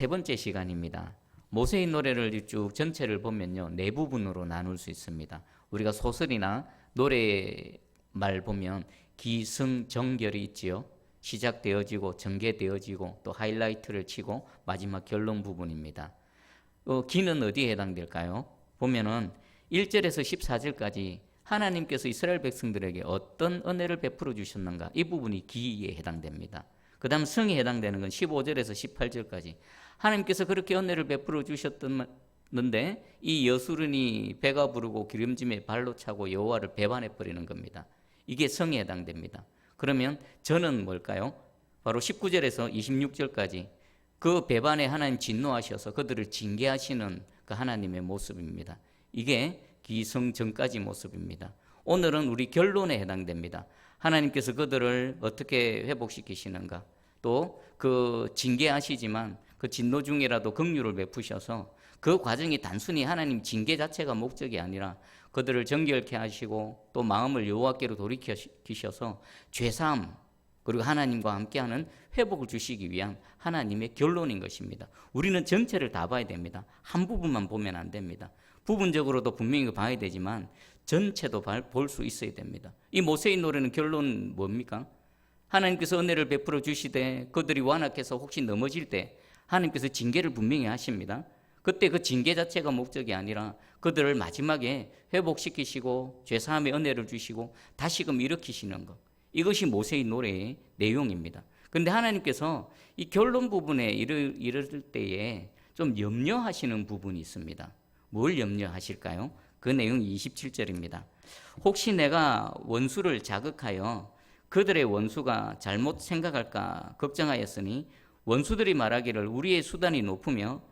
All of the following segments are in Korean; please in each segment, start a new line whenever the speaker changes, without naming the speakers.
세 번째 시간입니다. 모세의 노래를 쭉 전체를 보면요, 네 부분으로 나눌 수 있습니다. 우리가 소설이나 노래말 보면 기승전결이 있지요. 시작되어지고 전개되어지고 또 하이라이트를 치고 마지막 결론 부분입니다. 기는 어디에 해당될까요? 보면은 1절에서 14절까지 하나님께서 이스라엘 백성들에게 어떤 은혜를 베풀어 주셨는가, 이 부분이 기에 해당됩니다. 그 다음 성에 해당되는 건 15절에서 18절까지 하나님께서 그렇게 은혜를 베풀어 주셨는데 이 여수른이 배가 부르고 기름짐에 발로 차고 여호와를 배반해 버리는 겁니다. 이게 성에 해당됩니다. 그러면 저는 뭘까요? 바로 19절에서 26절까지 그 배반에 하나님 진노하셔서 그들을 징계하시는 그 하나님의 모습입니다. 이게 기성전까지 모습입니다. 오늘은 우리 결론에 해당됩니다. 하나님께서 그들을 어떻게 회복시키시는가, 또 그 징계하시지만 그 진노 중이라도 긍휼을 베푸셔서 그 과정이 단순히 하나님 징계 자체가 목적이 아니라 그들을 정결케 하시고 또 마음을 여호와께로 돌이키셔서 죄사함 그리고 하나님과 함께하는 회복을 주시기 위한 하나님의 결론인 것입니다. 우리는 전체를 다 봐야 됩니다. 한 부분만 보면 안 됩니다. 부분적으로도 분명히 봐야 되지만 전체도 볼 수 있어야 됩니다. 이 모세의 노래는 결론 뭡니까? 하나님께서 은혜를 베풀어 주시되 그들이 완악해서 혹시 넘어질 때 하나님께서 징계를 분명히 하십니다. 그때 그 징계 자체가 목적이 아니라 그들을 마지막에 회복시키시고 죄사함의 은혜를 주시고 다시금 일으키시는 것, 이것이 모세의 노래의 내용입니다. 그런데 하나님께서 이 결론 부분에 이를 때에 좀 염려하시는 부분이 있습니다. 뭘 염려하실까요? 그 내용이 27절입니다. 혹시 내가 원수를 자극하여 그들의 원수가 잘못 생각할까 걱정하였으니 원수들이 말하기를 우리의 수단이 높으며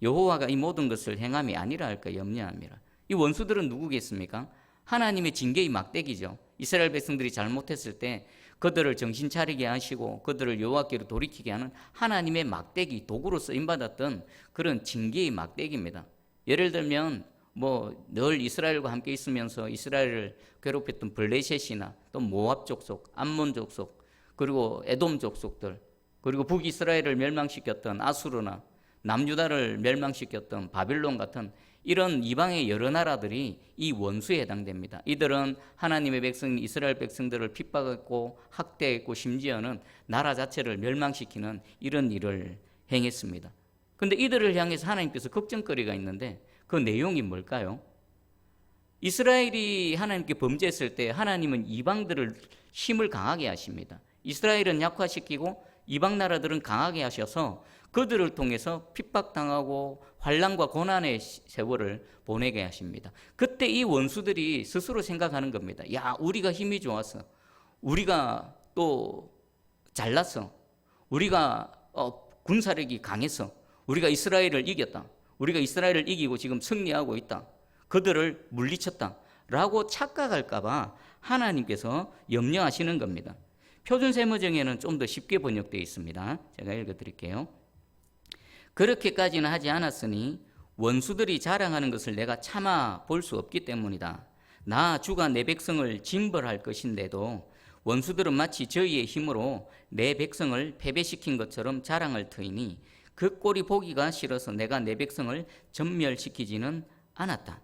여호와가 이 모든 것을 행함이 아니라 할까 염려함이라. 이 원수들은 누구겠습니까? 하나님의 징계의 막대기죠. 이스라엘 백성들이 잘못했을 때 그들을 정신 차리게 하시고 그들을 여호와께로 돌이키게 하는 하나님의 막대기, 도구로 쓰임받았던 그런 징계의 막대기입니다. 예를 들면 늘 이스라엘과 함께 있으면서 이스라엘을 괴롭혔던 블레셋이나 또 모압 족속, 암몬 족속, 그리고 에돔 족속들, 그리고 북이스라엘을 멸망시켰던 아수르나 남유다를 멸망시켰던 바빌론 같은 이런 이방의 여러 나라들이 이 원수에 해당됩니다. 이들은 하나님의 백성 이스라엘 백성들을 핍박했고 학대했고 심지어는 나라 자체를 멸망시키는 이런 일을 행했습니다. 그런데 이들을 향해서 하나님께서 걱정거리가 있는데 그 내용이 뭘까요? 이스라엘이 하나님께 범죄했을 때 하나님은 이방들을 힘을 강하게 하십니다. 이스라엘은 약화시키고 이방 나라들은 강하게 하셔서 그들을 통해서 핍박당하고 환난과 고난의 세월을 보내게 하십니다. 그때 이 원수들이 스스로 생각하는 겁니다. 야, 우리가 힘이 좋아서, 우리가 또 잘났어, 우리가 군사력이 강해서 우리가 이스라엘을 이겼다, 우리가 이스라엘을 이기고 지금 승리하고 있다, 그들을 물리쳤다 라고 착각할까 봐 하나님께서 염려하시는 겁니다. 표준세무정에는 좀 더 쉽게 번역되어 있습니다. 제가 읽어드릴게요. 그렇게까지는 하지 않았으니 원수들이 자랑하는 것을 내가 참아 볼 수 없기 때문이다. 나 주가 내 백성을 징벌할 것인데도 원수들은 마치 저희의 힘으로 내 백성을 패배시킨 것처럼 자랑할 터이니 그 꼴이 보기가 싫어서 내가 내 백성을 전멸시키지는 않았다.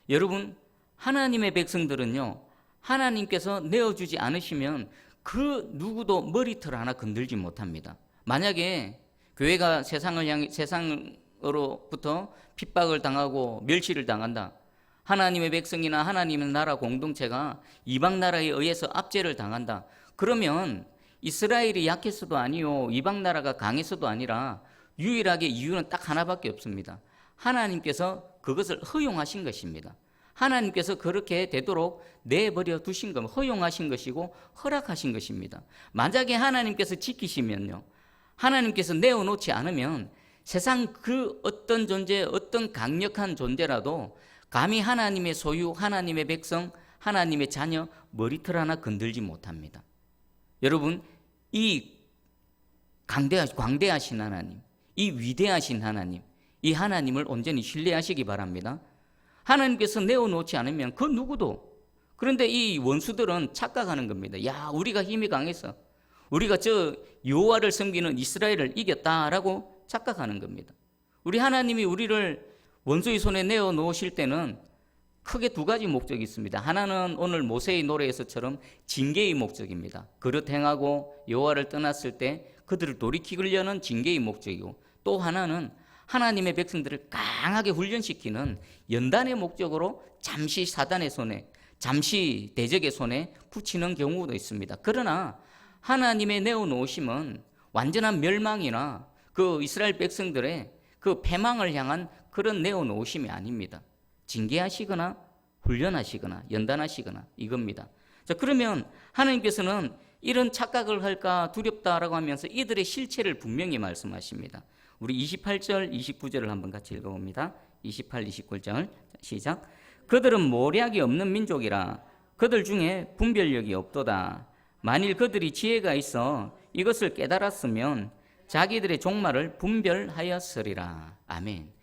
여러분, 하나님의 백성들은요, 하나님께서 내어주지 않으시면 그 누구도 머리털 하나 건들지 못합니다. 만약에 교회가 세상으로부터 핍박을 당하고 멸시를 당한다, 하나님의 백성이나 하나님의 나라 공동체가 이방 나라에 의해서 압제를 당한다, 그러면 이스라엘이 약해서도 아니요 이방 나라가 강해서도 아니라 유일하게 이유는 딱 하나밖에 없습니다. 하나님께서 그것을 허용하신 것입니다. 하나님께서 그렇게 되도록 내버려 두신 것, 허용하신 것이고 허락하신 것입니다. 만약에 하나님께서 지키시면요, 하나님께서 내어놓지 않으면 세상 그 어떤 존재, 어떤 강력한 존재라도 감히 하나님의 소유, 하나님의 백성, 하나님의 자녀 머리털 하나 건들지 못합니다. 여러분, 이 광대하신 하나님, 이 위대하신 하나님, 이 하나님을 온전히 신뢰하시기 바랍니다. 하나님께서 내어놓지 않으면 그 누구도, 그런데 이 원수들은 착각하는 겁니다. 야, 우리가 힘이 강해서 우리가 저 여호와를 섬기는 이스라엘을 이겼다라고 착각하는 겁니다. 우리 하나님이 우리를 원수의 손에 내어 놓으실 때는 크게 두 가지 목적이 있습니다. 하나는 오늘 모세의 노래에서처럼 징계의 목적입니다. 그릇 행하고 여호와를 떠났을 때 그들을 돌이키려는 징계의 목적이고, 또 하나는 하나님의 백성들을 강하게 훈련시키는 연단의 목적으로 잠시 사단의 손에, 잠시 대적의 손에 붙이는 경우도 있습니다. 그러나 하나님의 내어놓으심은 완전한 멸망이나 그 이스라엘 백성들의 그 패망을 향한 그런 내어놓으심이 아닙니다. 징계하시거나 훈련하시거나 연단하시거나 이겁니다. 자, 그러면 하나님께서는 이런 착각을 할까 두렵다라고 하면서 이들의 실체를 분명히 말씀하십니다. 우리 28절 29절을 한번 같이 읽어봅니다. 28, 29절 시작. 그들은 모략이 없는 민족이라 그들 중에 분별력이 없도다. 만일 그들이 지혜가 있어 이것을 깨달았으면 자기들의 종말을 분별하였으리라. 아멘.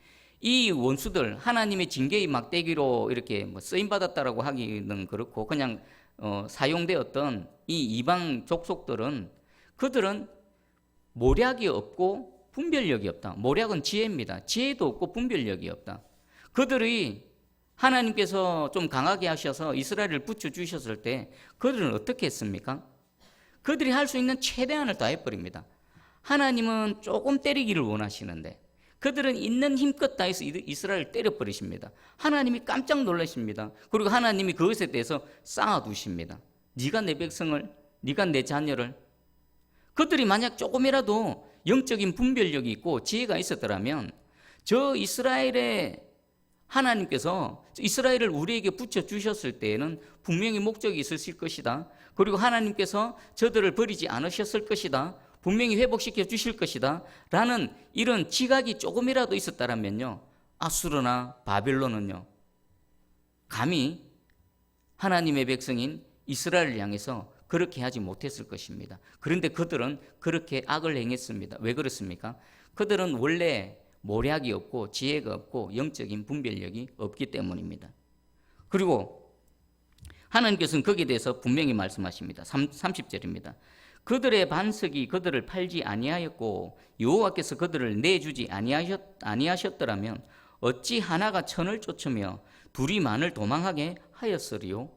이 원수들, 하나님의 징계의 막대기로 이렇게 쓰임받았다라고 하기는 그렇고, 그냥 사용되었던 이 이방 족속들은, 그들은 모략이 없고 분별력이 없다. 모략은 지혜입니다. 지혜도 없고 분별력이 없다. 그들이 하나님께서 좀 강하게 하셔서 이스라엘을 붙여주셨을 때 그들은 어떻게 했습니까? 그들이 할 수 있는 최대한을 다해버립니다. 하나님은 조금 때리기를 원하시는데 그들은 있는 힘껏 다해서 이스라엘을 때려버리십니다. 하나님이 깜짝 놀라십니다. 그리고 하나님이 그것에 대해서 쌓아두십니다. 네가 내 백성을, 네가 내 자녀를. 그들이 만약 조금이라도 영적인 분별력이 있고 지혜가 있었더라면 저 이스라엘의 하나님께서 이스라엘을 우리에게 붙여주셨을 때에는 분명히 목적이 있으실 것이다. 그리고 하나님께서 저들을 버리지 않으셨을 것이다. 분명히 회복시켜 주실 것이다 라는 이런 지각이 조금이라도 있었다면요, 아수르나 바벨론은요 감히 하나님의 백성인 이스라엘을 향해서 그렇게 하지 못했을 것입니다. 그런데 그들은 그렇게 악을 행했습니다. 왜 그렇습니까? 그들은 원래 모략이 없고 지혜가 없고 영적인 분별력이 없기 때문입니다. 그리고 하나님께서는 거기에 대해서 분명히 말씀하십니다. 30절입니다. 그들의 반석이 그들을 팔지 아니하였고 여호와께서 그들을 내주지 아니하셨더라면 어찌 하나가 천을 쫓으며 둘이 만을 도망하게 하였으리요?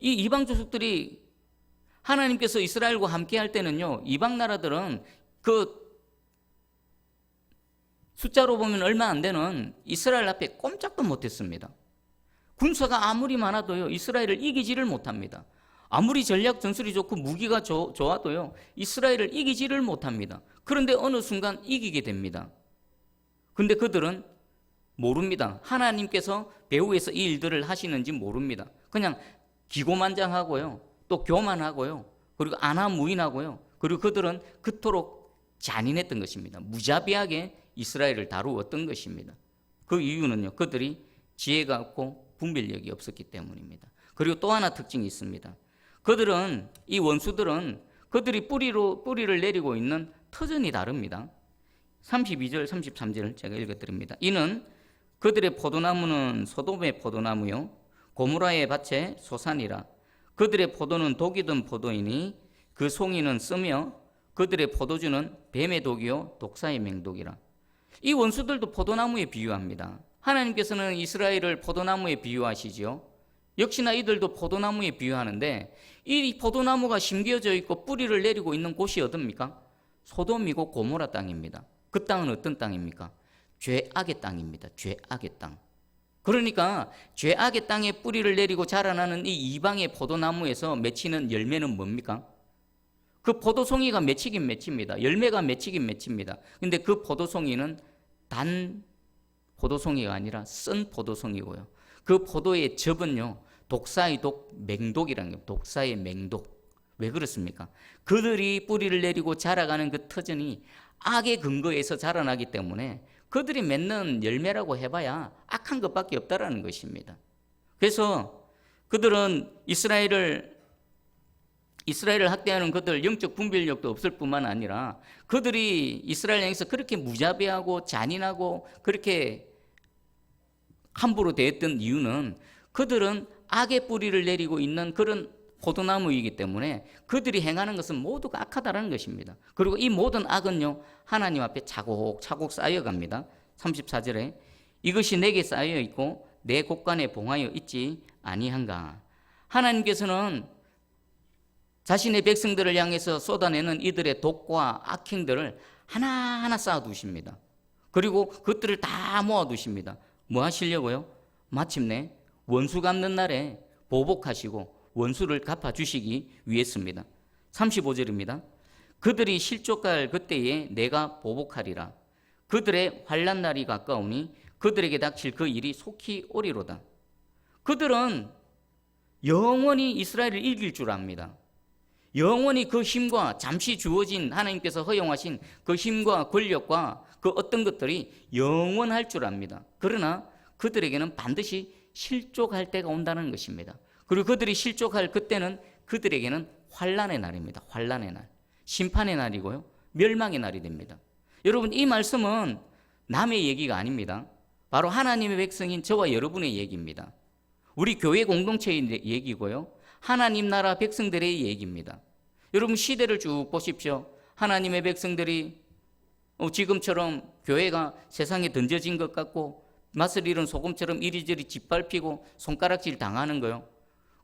이 이방 족속들이 하나님께서 이스라엘과 함께 할 때는요, 이방 나라들은 그 숫자로 보면 얼마 안 되는 이스라엘 앞에 꼼짝도 못했습니다. 군사가 아무리 많아도요 이스라엘을 이기지를 못합니다. 아무리 전략 전술이 좋고 무기가 좋아도요 이스라엘을 이기지를 못합니다. 그런데 어느 순간 이기게 됩니다. 근데 그들은 모릅니다. 하나님께서 배후에서 이 일들을 하시는지 모릅니다. 그냥 기고만장하고요, 또 교만하고요, 그리고 안하무인하고요, 그리고 그들은 그토록 잔인했던 것입니다. 무자비하게 이스라엘을 다루었던 것입니다. 그 이유는요, 그들이 지혜가 없고 분별력이 없었기 때문입니다. 그리고 또 하나 특징이 있습니다. 그들은, 이 원수들은 그들이 뿌리를 내리고 있는 터전이 다릅니다. 32절 33절을 제가 읽어드립니다. 이는 그들의 포도나무는 소돔의 포도나무요 고무라의 밭에 소산이라. 그들의 포도는 독이 든 포도이니 그 송이는 쓰며 그들의 포도주는 뱀의 독이요 독사의 맹독이라. 이 원수들도 포도나무에 비유합니다. 하나님께서는 이스라엘을 포도나무에 비유하시지요. 역시나 이들도 포도나무에 비유하는데 이 포도나무가 심겨져 있고 뿌리를 내리고 있는 곳이 어딥니까? 소돔이고 고모라 땅입니다. 그 땅은 어떤 땅입니까? 죄악의 땅입니다. 죄악의 땅. 그러니까 죄악의 땅에 뿌리를 내리고 자라나는 이 이방의 포도나무에서 맺히는 열매는 뭡니까? 그 포도송이가 맺히긴 맺힙니다. 열매가 맺히긴 맺힙니다. 근데 그 포도송이는 단 포도송이가 아니라 쓴 포도송이고요. 그 포도의 즙은요 독사의 독, 맹독이라는 거예요. 독사의 맹독. 왜 그렇습니까? 그들이 뿌리를 내리고 자라가는 그 터전이 악의 근거에서 자라나기 때문에 그들이 맺는 열매라고 해봐야 악한 것밖에 없다라는 것입니다. 그래서 그들은 이스라엘을 학대하는 그들 영적 분별력도 없을 뿐만 아니라 그들이 이스라엘 향해서 그렇게 무자비하고 잔인하고 그렇게 함부로 대했던 이유는 그들은 악의 뿌리를 내리고 있는 그런 포도나무이기 때문에 그들이 행하는 것은 모두가 악하다는 것입니다. 그리고 이 모든 악은요, 하나님 앞에 차곡차곡 쌓여갑니다. 34절에 이것이 내게 쌓여 있고 내 곳간에 봉하여 있지 아니한가. 하나님께서는 자신의 백성들을 향해서 쏟아내는 이들의 독과 악행들을 하나하나 쌓아두십니다. 그리고 그것들을 다 모아두십니다. 뭐 하시려고요? 마침내 원수 갚는 날에 보복하시고 원수를 갚아주시기 위해서입니다. 35절입니다. 그들이 실족할 그때에 내가 보복하리라. 그들의 환난 날이 가까우니 그들에게 닥칠 그 일이 속히 오리로다. 그들은 영원히 이스라엘을 이길 줄 압니다. 영원히 그 힘과 잠시 주어진 하나님께서 허용하신 그 힘과 권력과 그 어떤 것들이 영원할 줄 압니다. 그러나 그들에게는 반드시 실족할 때가 온다는 것입니다. 그리고 그들이 실족할 그때는 그들에게는 환난의 날입니다. 환난의 날, 심판의 날이고요, 멸망의 날이 됩니다. 여러분, 이 말씀은 남의 얘기가 아닙니다. 바로 하나님의 백성인 저와 여러분의 얘기입니다. 우리 교회 공동체의 얘기고요, 하나님 나라 백성들의 얘기입니다. 여러분, 시대를 쭉 보십시오. 하나님의 백성들이 지금처럼 교회가 세상에 던져진 것 같고 맛을 잃은 소금처럼 이리저리 짓밟히고 손가락질 당하는 거요.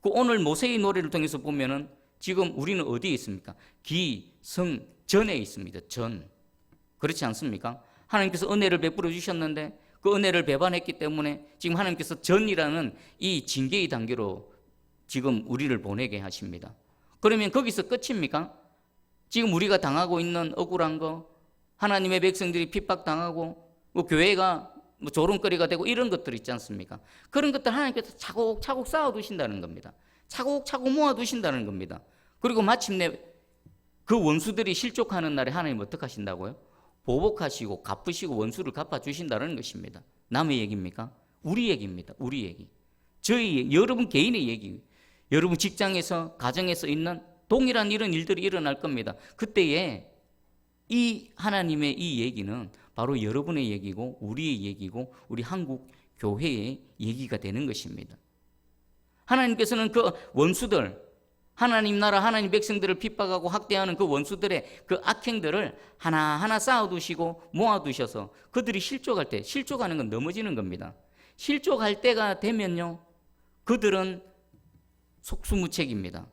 그 오늘 모세의 노래를 통해서 보면은 지금 우리는 어디에 있습니까? 기성전에 있습니다. 전. 그렇지 않습니까? 하나님께서 은혜를 베풀어 주셨는데 그 은혜를 배반했기 때문에 지금 하나님께서 전이라는 이 징계의 단계로 지금 우리를 보내게 하십니다. 그러면 거기서 끝입니까? 지금 우리가 당하고 있는 억울한 거, 하나님의 백성들이 핍박당하고 교회가 조롱거리가 되고 이런 것들 있지 않습니까? 그런 것들 하나님께서 차곡차곡 쌓아두신다는 겁니다. 차곡차곡 모아두신다는 겁니다. 그리고 마침내 그 원수들이 실족하는 날에 하나님 어떻게 하신다고요? 보복하시고 갚으시고 원수를 갚아주신다는 것입니다. 남의 얘기입니까? 우리 얘기입니다. 우리 얘기. 저희 여러분 개인의 얘기. 여러분 직장에서 가정에서 있는 동일한 이런 일들이 일어날 겁니다. 그때에 이 하나님의 이 얘기는 바로 여러분의 얘기고 우리의 얘기고 우리 한국 교회의 얘기가 되는 것입니다. 하나님께서는 그 원수들, 하나님 나라 하나님 백성들을 핍박하고 학대하는 그 원수들의 그 악행들을 하나하나 쌓아두시고 모아두셔서 그들이 실족할 때, 실족하는 건 넘어지는 겁니다. 실족할 때가 되면요, 그들은 속수무책입니다.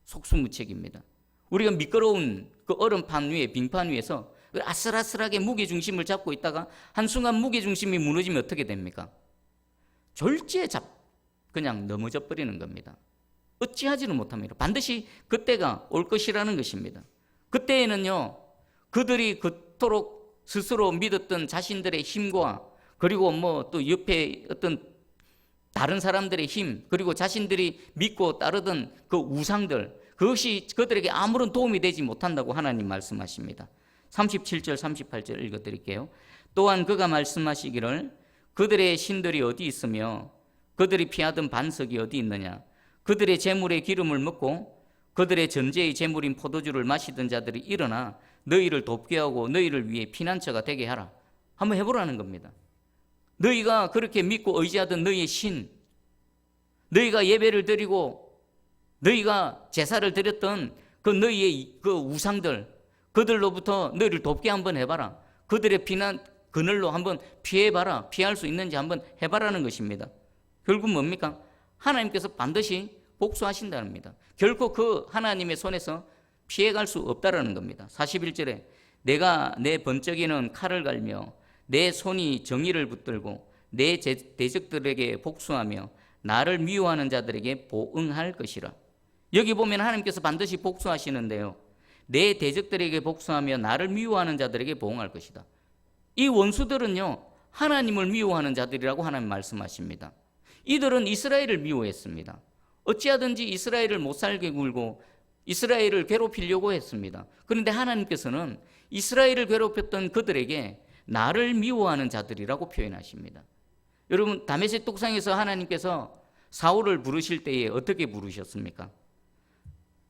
속수무책입니다. 우리가 미끄러운 그 얼음판 위에, 빙판 위에서 아슬아슬하게 무게중심을 잡고 있다가 한순간 무게중심이 무너지면 어떻게 됩니까? 졸지에 그냥 넘어져 버리는 겁니다. 어찌하지는 못합니다. 반드시 그때가 올 것이라는 것입니다. 그때에는요, 그들이 그토록 스스로 믿었던 자신들의 힘과 그리고 또 옆에 어떤 다른 사람들의 힘, 그리고 자신들이 믿고 따르던 그 우상들, 그것이 그들에게 아무런 도움이 되지 못한다고 하나님 말씀하십니다. 37절 38절 읽어드릴게요. 또한 그가 말씀하시기를 그들의 신들이 어디 있으며 그들이 피하던 반석이 어디 있느냐. 그들의 재물에 기름을 먹고 그들의 전제의 재물인 포도주를 마시던 자들이 일어나 너희를 돕게 하고 너희를 위해 피난처가 되게 하라. 한번 해보라는 겁니다. 너희가 그렇게 믿고 의지하던 너희의 신, 너희가 예배를 드리고 너희가 제사를 드렸던 그 너희의 그 우상들, 그들로부터 너희를 돕게 한번 해봐라. 그들의 피난 그늘로 한번 피해봐라. 피할 수 있는지 한번 해봐라는 것입니다. 결국 뭡니까? 하나님께서 반드시 복수하신다는 겁니다. 결코 그 하나님의 손에서 피해갈 수 없다라는 겁니다. 41절에 내가 내 번쩍이는 칼을 갈며 내 손이 정의를 붙들고 내 대적들에게 복수하며 나를 미워하는 자들에게 보응할 것이라. 여기 보면 하나님께서 반드시 복수하시는데요, 내 대적들에게 복수하며 나를 미워하는 자들에게 보응할 것이다. 이 원수들은요, 하나님을 미워하는 자들이라고 하나님 말씀하십니다. 이들은 이스라엘을 미워했습니다. 어찌하든지 이스라엘을 못살게 굴고 이스라엘을 괴롭히려고 했습니다. 그런데 하나님께서는 이스라엘을 괴롭혔던 그들에게 나를 미워하는 자들이라고 표현하십니다. 여러분, 다메섹 독상에서 하나님께서 사울을 부르실 때에 어떻게 부르셨습니까?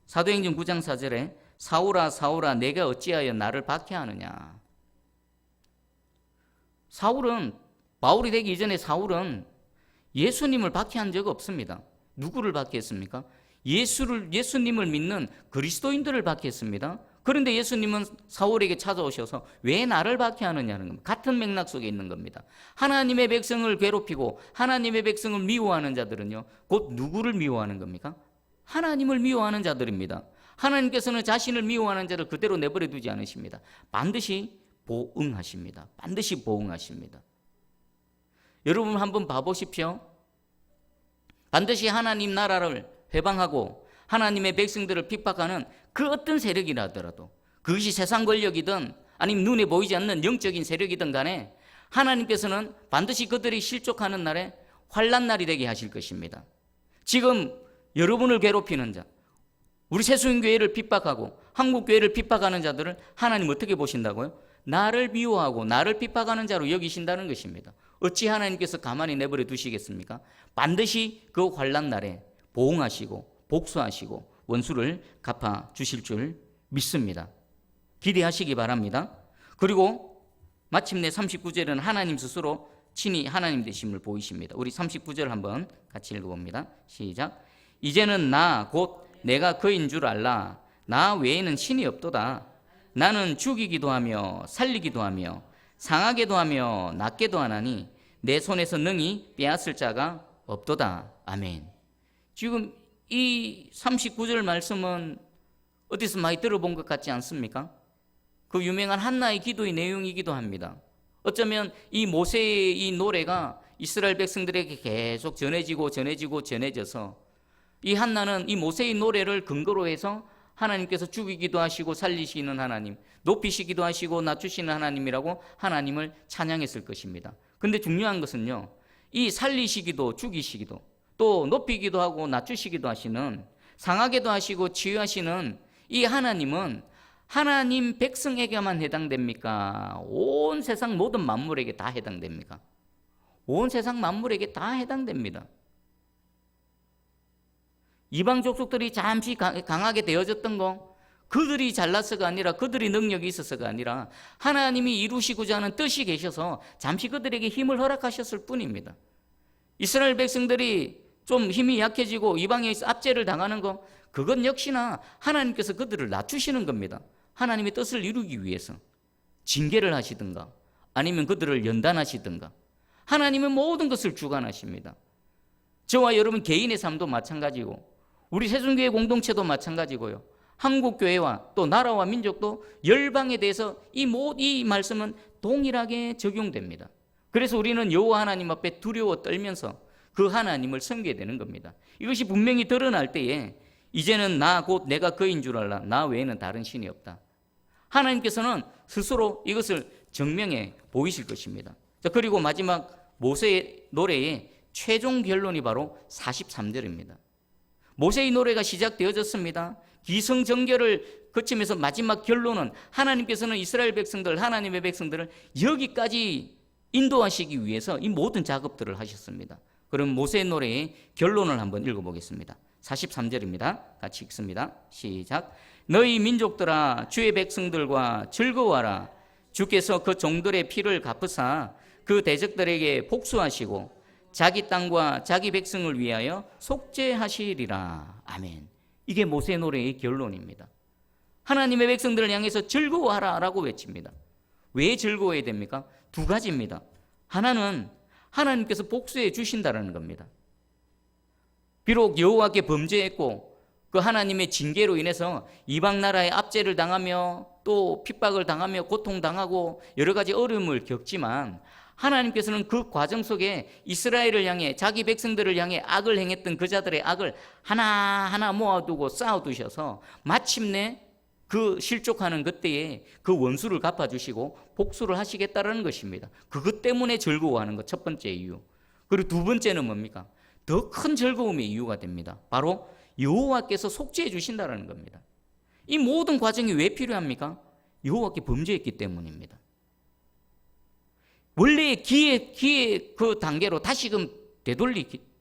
사도행전 9장 4절에 사울아 사울아 내가 어찌하여 나를 박해하느냐. 사울은, 바울이 되기 이전에 사울은 예수님을 박해한 적 없습니다. 누구를 박해했습니까? 예수님을 믿는 그리스도인들을 박해했습니다. 그런데 예수님은 사울에게 찾아오셔서 왜 나를 박해하느냐는 겁니다. 같은 맥락 속에 있는 겁니다. 하나님의 백성을 괴롭히고 하나님의 백성을 미워하는 자들은요, 곧 누구를 미워하는 겁니까? 하나님을 미워하는 자들입니다. 하나님께서는 자신을 미워하는 자를 그대로 내버려 두지 않으십니다. 반드시 보응하십니다. 반드시 보응하십니다. 여러분 한번 봐보십시오. 반드시 하나님 나라를 회방하고 하나님의 백성들을 핍박하는 그 어떤 세력이라 하더라도, 그것이 세상 권력이든 아니면 눈에 보이지 않는 영적인 세력이든 간에 하나님께서는 반드시 그들이 실족하는 날에 환난 날이 되게 하실 것입니다. 지금 여러분을 괴롭히는 자, 우리 새수인교회를 핍박하고 한국교회를 핍박하는 자들을 하나님 어떻게 보신다고요? 나를 미워하고 나를 핍박하는 자로 여기신다는 것입니다. 어찌 하나님께서 가만히 내버려 두시겠습니까? 반드시 그 환난 날에 보응하시고 복수하시고 원수를 갚아주실 줄 믿습니다. 기대하시기 바랍니다. 그리고 마침내 39절은 하나님 스스로 친히 하나님 되심을 보이십니다. 우리 39절 한번 같이 읽어봅니다. 시작. 이제는 나 곧 내가 그인 줄 알라. 나 외에는 신이 없도다. 나는 죽이기도 하며 살리기도 하며 상하게도 하며 낫게도 하나니 내 손에서 능히 빼앗을 자가 없도다. 아멘. 지금 이 39절 말씀은 어디서 많이 들어본 것 같지 않습니까? 그 유명한 한나의 기도의 내용이기도 합니다. 어쩌면 이 모세의 이 노래가 이스라엘 백성들에게 계속 전해져서 이 한나는 이 모세의 노래를 근거로 해서 하나님께서 죽이기도 하시고 살리시는 하나님, 높이시기도 하시고 낮추시는 하나님이라고 하나님을 찬양했을 것입니다. 근데 중요한 것은요, 이 살리시기도 죽이시기도 또 높이기도 하고 낮추시기도 하시는, 상하게도 하시고 치유하시는 이 하나님은 하나님 백성에게만 해당됩니까? 온 세상 모든 만물에게 다 해당됩니까? 온 세상 만물에게 다 해당됩니다. 이방 족속들이 잠시 강하게 되어졌던 거, 그들이 잘났어가 아니라 그들이 능력이 있어서가 아니라 하나님이 이루시고자 하는 뜻이 계셔서 잠시 그들에게 힘을 허락하셨을 뿐입니다. 이스라엘 백성들이 좀 힘이 약해지고 이방에서 압제를 당하는 거, 그건 역시나 하나님께서 그들을 낮추시는 겁니다. 하나님의 뜻을 이루기 위해서 징계를 하시든가 아니면 그들을 연단하시든가, 하나님은 모든 것을 주관하십니다. 저와 여러분 개인의 삶도 마찬가지고 우리 새순교회 공동체도 마찬가지고요, 한국교회와 또 나라와 민족도 열방에 대해서 이 말씀은 동일하게 적용됩니다. 그래서 우리는 여호와 하나님 앞에 두려워 떨면서 그 하나님을 섬겨야 되는 겁니다. 이것이 분명히 드러날 때에 이제는 나 곧 내가 그인 줄 알라. 나 외에는 다른 신이 없다. 하나님께서는 스스로 이것을 증명해 보이실 것입니다. 자, 그리고 마지막 모세의 노래의 최종 결론이 바로 43절입니다. 모세의 노래가 시작되어졌습니다. 기승전결을 거치면서 마지막 결론은 하나님께서는 이스라엘 백성들, 하나님의 백성들을 여기까지 인도하시기 위해서 이 모든 작업들을 하셨습니다. 그럼 모세의 노래의 결론을 한번 읽어보겠습니다. 43절입니다. 같이 읽습니다. 시작. 너희 민족들아 주의 백성들과 즐거워하라. 주께서 그 종들의 피를 갚으사 그 대적들에게 복수하시고 자기 땅과 자기 백성을 위하여 속죄하시리라. 아멘. 이게 모세 노래의 결론입니다. 하나님의 백성들을 향해서 즐거워하라 라고 외칩니다. 왜 즐거워해야 됩니까? 두 가지입니다. 하나는 하나님께서 복수해 주신다는 겁니다. 비록 여호와께 범죄했고 그 하나님의 징계로 인해서 이방 나라의 압제를 당하며 또 핍박을 당하며 고통당하고 여러 가지 어려움을 겪지만, 하나님께서는 그 과정 속에 이스라엘을 향해, 자기 백성들을 향해 악을 행했던 그 자들의 악을 하나하나 모아두고 쌓아두셔서 마침내 그 실족하는 그때에 그 원수를 갚아주시고 복수를 하시겠다는 것입니다. 그것 때문에 즐거워하는 것, 첫 번째 이유. 그리고 두 번째는 뭡니까? 더 큰 즐거움의 이유가 됩니다. 바로 여호와께서 속죄해 주신다는 겁니다. 이 모든 과정이 왜 필요합니까? 여호와께 범죄했기 때문입니다. 원래의 기의 그 단계로 다시금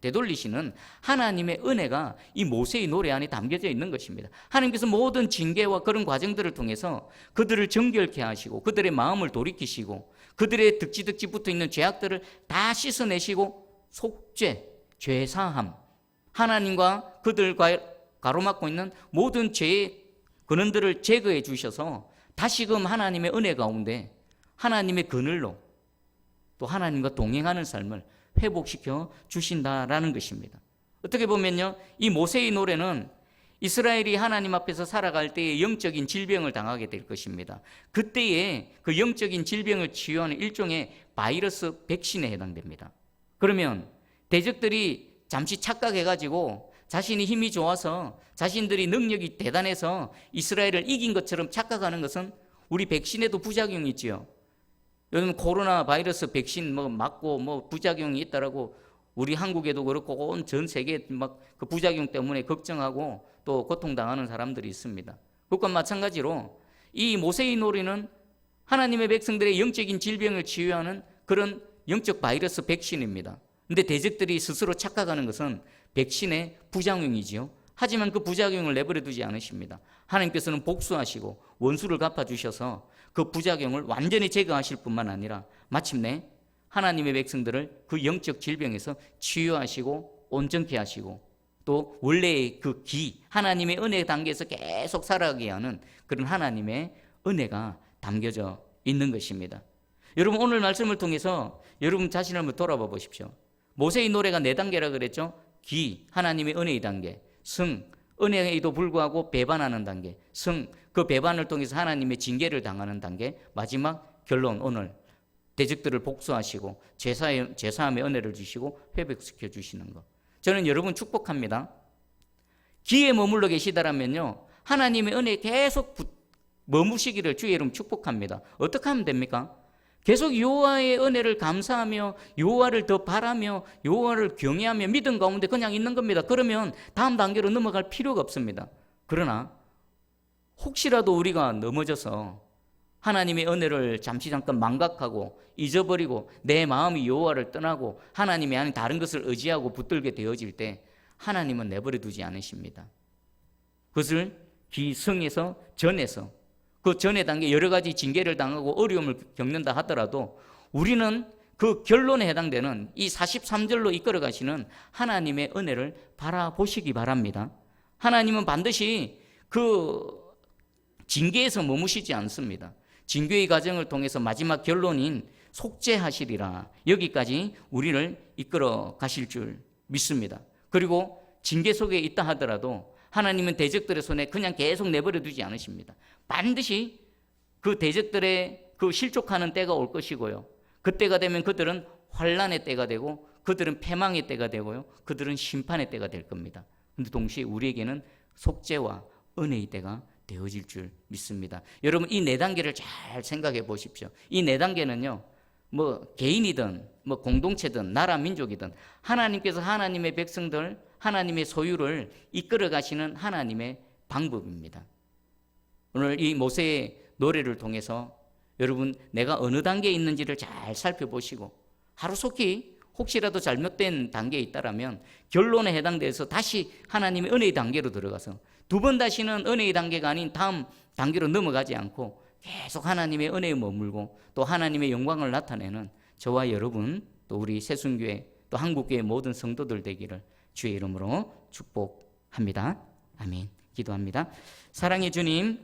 되돌리시는 하나님의 은혜가 이 모세의 노래 안에 담겨져 있는 것입니다. 하나님께서 모든 징계와 그런 과정들을 통해서 그들을 정결케 하시고 그들의 마음을 돌이키시고 그들의 득지 붙어 있는 죄악들을 다 씻어내시고 속죄, 죄사함, 하나님과 그들과 가로막고 있는 모든 죄의 근원들을 제거해 주셔서 다시금 하나님의 은혜 가운데 하나님의 그늘로 또 하나님과 동행하는 삶을 회복시켜 주신다라는 것입니다. 어떻게 보면요, 이 모세의 노래는 이스라엘이 하나님 앞에서 살아갈 때에 영적인 질병을 당하게 될 것입니다. 그때에 그 영적인 질병을 치유하는 일종의 바이러스 백신에 해당됩니다. 그러면 대적들이 잠시 착각해가지고 자신이 힘이 좋아서 자신들이 능력이 대단해서 이스라엘을 이긴 것처럼 착각하는 것은 우리 백신에도 부작용이 있지요. 요즘 코로나 바이러스 백신 맞고 부작용이 있다라고 우리 한국에도 그렇고 온 전 세계 그 부작용 때문에 걱정하고 또 고통당하는 사람들이 있습니다. 그것과 마찬가지로 이 모세의 놀이는 하나님의 백성들의 영적인 질병을 치유하는 그런 영적 바이러스 백신입니다. 근데 대적들이 스스로 착각하는 것은 백신의 부작용이지요. 하지만 그 부작용을 내버려 두지 않으십니다. 하나님께서는 복수하시고 원수를 갚아주셔서 그 부작용을 완전히 제거하실 뿐만 아니라 마침내 하나님의 백성들을 그 영적 질병에서 치유하시고 온전케 하시고 또 원래의 그 하나님의 은혜 단계에서 계속 살아가게 하는 그런 하나님의 은혜가 담겨져 있는 것입니다. 여러분, 오늘 말씀을 통해서 여러분 자신을 한번 돌아봐 보십시오. 모세의 노래가 4단계라 그랬죠. 하나님의 은혜의 단계. 승, 은혜에도 불구하고 배반하는 단계. 승, 그 배반을 통해서 하나님의 징계를 당하는 단계. 마지막 결론, 오늘 대적들을 복수하시고 죄사함의 은혜를 주시고 회복시켜 주시는 것. 저는 여러분 축복합니다. 기에 머물러 계시다라면요, 하나님의 은혜에 계속 머무시기를 주의 이름 축복합니다. 어떻게 하면 됩니까? 계속 여호와의 은혜를 감사하며 여호와를 더 바라며 여호와를 경외하며 믿음 가운데 그냥 있는 겁니다. 그러면 다음 단계로 넘어갈 필요가 없습니다. 그러나 혹시라도 우리가 넘어져서 하나님의 은혜를 잠깐 망각하고 잊어버리고 내 마음이 여호와를 떠나고 하나님이 아닌 다른 것을 의지하고 붙들게 되어질 때 하나님은 내버려 두지 않으십니다. 그것을 기성에서 전에서 그 전의 단계 여러 가지 징계를 당하고 어려움을 겪는다 하더라도 우리는 그 결론에 해당되는 이 43절로 이끌어 가시는 하나님의 은혜를 바라보시기 바랍니다. 하나님은 반드시 그 징계에서 머무시지 않습니다. 징계의 과정을 통해서 마지막 결론인 속죄하시리라, 여기까지 우리를 이끌어 가실 줄 믿습니다. 그리고 징계 속에 있다 하더라도 하나님은 대적들의 손에 그냥 계속 내버려 두지 않으십니다. 반드시 그 대적들의 그 실족하는 때가 올 것이고요. 그때가 되면 그들은 환난의 때가 되고 그들은 패망의 때가 되고요. 그들은 심판의 때가 될 겁니다. 그런데 동시에 우리에게는 속죄와 은혜의 때가 되어질 줄 믿습니다. 여러분, 이 4단계를 잘 생각해 보십시오. 이 4단계는요, 개인이든 공동체든 나라 민족이든 하나님께서 하나님의 백성들, 하나님의 소유를 이끌어 가시는 하나님의 방법입니다. 오늘 이 모세의 노래를 통해서 여러분, 내가 어느 단계에 있는지를 잘 살펴보시고 하루속히 혹시라도 잘못된 단계에 있다라면 결론에 해당돼서 다시 하나님의 은혜의 단계로 들어가서 2번 다시는 은혜의 단계가 아닌 다음 단계로 넘어가지 않고 계속 하나님의 은혜에 머물고 또 하나님의 영광을 나타내는 저와 여러분 또 우리 새순교회 또 한국교회 모든 성도들 되기를 주의 이름으로 축복합니다. 아멘. 기도합니다. 사랑의 주님,